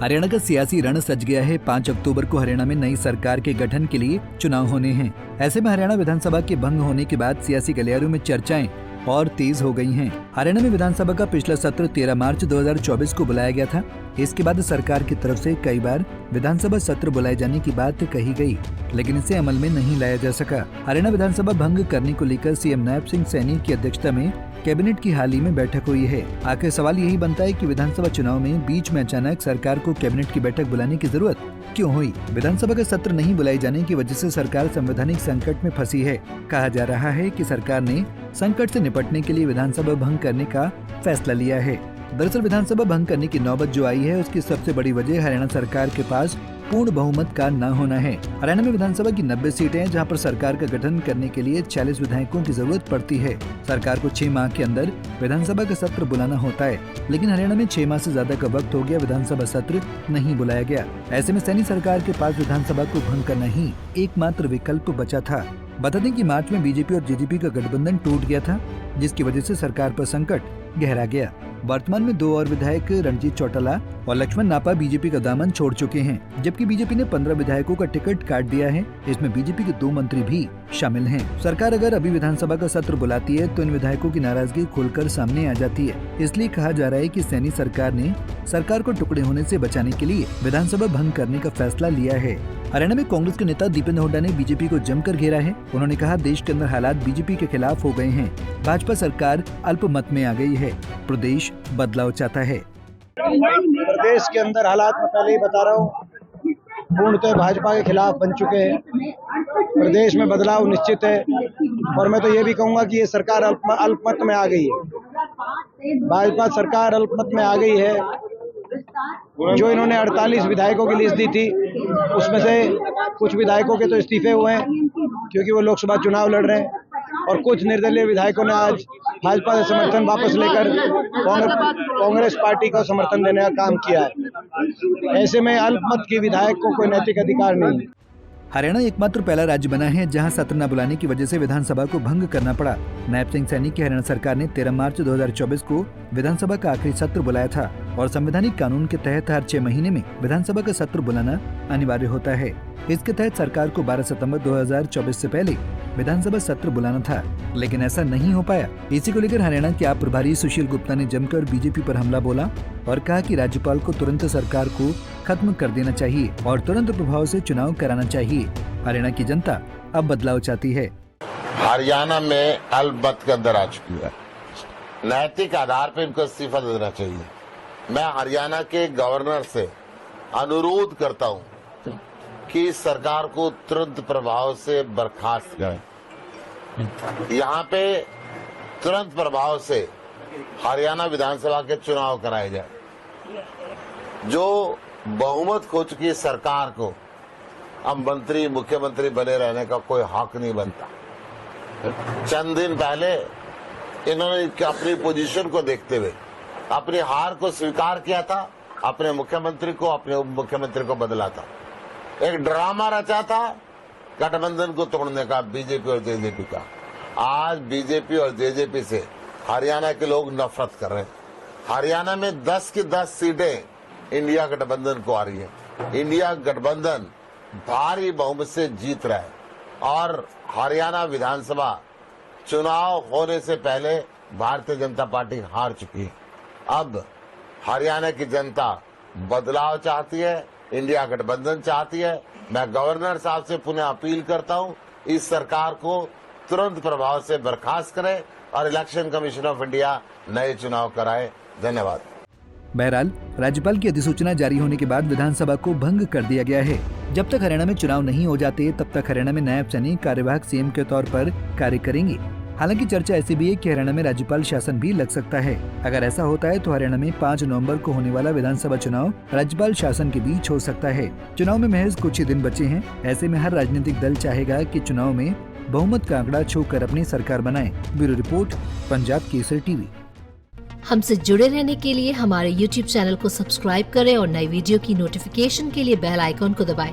हरियाणा का सियासी रण सज गया है। 5 अक्टूबर को हरियाणा में नई सरकार के गठन के लिए चुनाव होने हैं। ऐसे में हरियाणा विधानसभा के भंग होने के बाद सियासी गलियारों में चर्चाएं और तेज हो गई हैं। हरियाणा में विधानसभा का पिछला सत्र 13 मार्च 2024 को बुलाया गया था। इसके बाद सरकार की तरफ से कई बार विधानसभा सत्र बुलाए जाने की बात कही गई, लेकिन इसे अमल में नहीं लाया जा सका। हरियाणा विधानसभा भंग करने को लेकर सीएम नायब सिंह सैनी की अध्यक्षता में कैबिनेट की हाल ही में बैठक हुई है। आखिर सवाल यही बनता है कि विधानसभा चुनाव में बीच में अचानक सरकार को कैबिनेट की बैठक बुलाने की जरूरत क्यों हुई? विधानसभा का सत्र नहीं बुलाए जाने की वजह से सरकार संवैधानिक संकट में फंसी है। कहा जा रहा है कि सरकार ने संकट से निपटने के लिए विधानसभा भंग करने का फैसला लिया है। दरअसल विधानसभा भंग करने की नौबत जो आई है, उसकी सबसे बड़ी वजह हरियाणा सरकार के पास पूर्ण बहुमत का न होना है। हरियाणा में विधानसभा की 90 सीटें हैं, जहां पर सरकार का गठन करने के लिए 40 विधायकों की जरूरत पड़ती है। सरकार को 6 माह के अंदर विधानसभा का सत्र बुलाना होता है, लेकिन हरियाणा में 6 माह से ज्यादा का वक्त हो गया, विधानसभा सत्र नहीं बुलाया गया। ऐसे में सैनी सरकार के पास विधानसभा को भंग करना ही एकमात्र विकल्प बचा था। बता दें कि मार्च में बीजेपी और जेजेपी का गठबंधन टूट गया था, जिसकी वजह से सरकार पर संकट गहरा गया। वर्तमान में 2 और विधायक रणजीत चौटाला और लक्ष्मण नापा बीजेपी का दामन छोड़ चुके हैं, जबकि बीजेपी ने 15 विधायकों का टिकट काट दिया है। इसमें बीजेपी के 2 मंत्री भी शामिल हैं। सरकार अगर अभी विधानसभा का सत्र बुलाती है तो इन विधायकों की नाराजगी खुलकर सामने आ जाती है। इसलिए कहा जा रहा है कि सैनी सरकार ने सरकार को टुकड़े होने से बचाने के लिए विधानसभा भंग करने का फैसला लिया है। हरियाणा में कांग्रेस के नेता दीपेंद्र हुड्डा ने बीजेपी को जमकर घेरा है। उन्होंने कहा, देश के अंदर हालात बीजेपी के खिलाफ हो गए हैं। भाजपा सरकार अल्पमत में आ गई है। प्रदेश बदलाव चाहता है। प्रदेश के अंदर हालात मैं पहले ही बता रहा हूँ, पूर्णतः भाजपा के खिलाफ बन चुके हैं। प्रदेश में बदलाव निश्चित है और मैं तो ये भी कहूँगा कि ये सरकार अल्पमत में आ गई है। भाजपा सरकार अल्पमत में आ गई है। जो इन्होंने 48 विधायकों की लिस्ट दी थी, उसमें से कुछ विधायकों के तो इस्तीफे हुए हैं क्योंकि वो लोकसभा चुनाव लड़ रहे हैं, और कुछ निर्दलीय विधायकों ने आज भाजपा से समर्थन वापस लेकर कांग्रेस पार्टी को समर्थन देने का काम किया है। ऐसे में अल्पमत के विधायक को कोई नैतिक अधिकार नहीं है। हरियाणा एकमात्र पहला राज्य बना है जहां सत्र न बुलाने की वजह से विधानसभा को भंग करना पड़ा। नायब सिंह सैनी की हरियाणा सरकार ने 13 मार्च 2024 को विधानसभा का आखिरी सत्र बुलाया था और संवैधानिक कानून के तहत हर 6 महीने में विधानसभा का सत्र बुलाना अनिवार्य होता है। इसके तहत सरकार को 12 सितंबर 2024 से पहले विधानसभा सत्र बुलाना था, लेकिन ऐसा नहीं हो पाया। इसी को लेकर हरियाणा के आप प्रभारी सुशील गुप्ता ने जमकर बीजेपी पर हमला बोला और कहा कि राज्यपाल को तुरंत सरकार को खत्म कर देना चाहिए और तुरंत प्रभाव से चुनाव कराना चाहिए। हरियाणा की जनता अब बदलाव चाहती है। हरियाणा में अल्पमत के अंदर आ चुकी है। नैतिक आधार पर इनको इस्तीफा देना चाहिए। मैं हरियाणा के गवर्नर से अनुरोध करता हूं कि सरकार को तुरंत प्रभाव से बर्खास्त करें। यहाँ पे तुरंत प्रभाव से हरियाणा विधानसभा के चुनाव कराए जाए। जो बहुमत खो चुकी सरकार को अब मंत्री मुख्यमंत्री बने रहने का कोई हक नहीं बनता। चंद दिन पहले इन्होंने अपनी पोजीशन को देखते हुए अपनी हार को स्वीकार किया था, अपने मुख्यमंत्री को अपने उप मुख्यमंत्री को बदला था। एक ड्रामा रचा था गठबंधन को तोड़ने का बीजेपी और जेजेपी का। आज बीजेपी और जेजेपी से हरियाणा के लोग नफरत कर रहे हैं। हरियाणा में 10 की 10 सीटें इंडिया गठबंधन को आ रही है। इंडिया गठबंधन भारी बहुमत से जीत रहा है और हरियाणा विधानसभा चुनाव होने से पहले भारतीय जनता पार्टी हार चुकी है। अब हरियाणा की जनता बदलाव चाहती है, इंडिया गठबंधन चाहती है। मैं गवर्नर साहब से पुनः अपील करता हूं, इस सरकार को तुरंत प्रभाव से बर्खास्त करे और इलेक्शन कमीशन ऑफ इंडिया नए चुनाव कराए। धन्यवाद। बहरहाल राज्यपाल की अधिसूचना जारी होने के बाद विधानसभा को भंग कर दिया गया है। जब तक हरियाणा में चुनाव नहीं हो जाते, तब तक हरियाणा में नायब सैनी कार्यवाहक सीएम के तौर पर कार्य करेंगे। हालांकि चर्चा ऐसी भी है कि हरियाणा में राज्यपाल शासन भी लग सकता है। अगर ऐसा होता है तो हरियाणा में 5 नवंबर को होने वाला विधानसभा चुनाव राज्यपाल शासन के बीच हो सकता है। चुनाव में महज कुछ ही दिन बचे हैं। ऐसे में हर राजनीतिक दल चाहेगा कि चुनाव में बहुमत का आंकड़ा छूकर अपनी सरकार बनाए। Bureau report, Punjab Kesari TV. हमसे जुड़े रहने के लिए हमारे YouTube चैनल को सब्सक्राइब करें और नई वीडियो की नोटिफिकेशन के लिए बेल आइकॉन को दबाएं।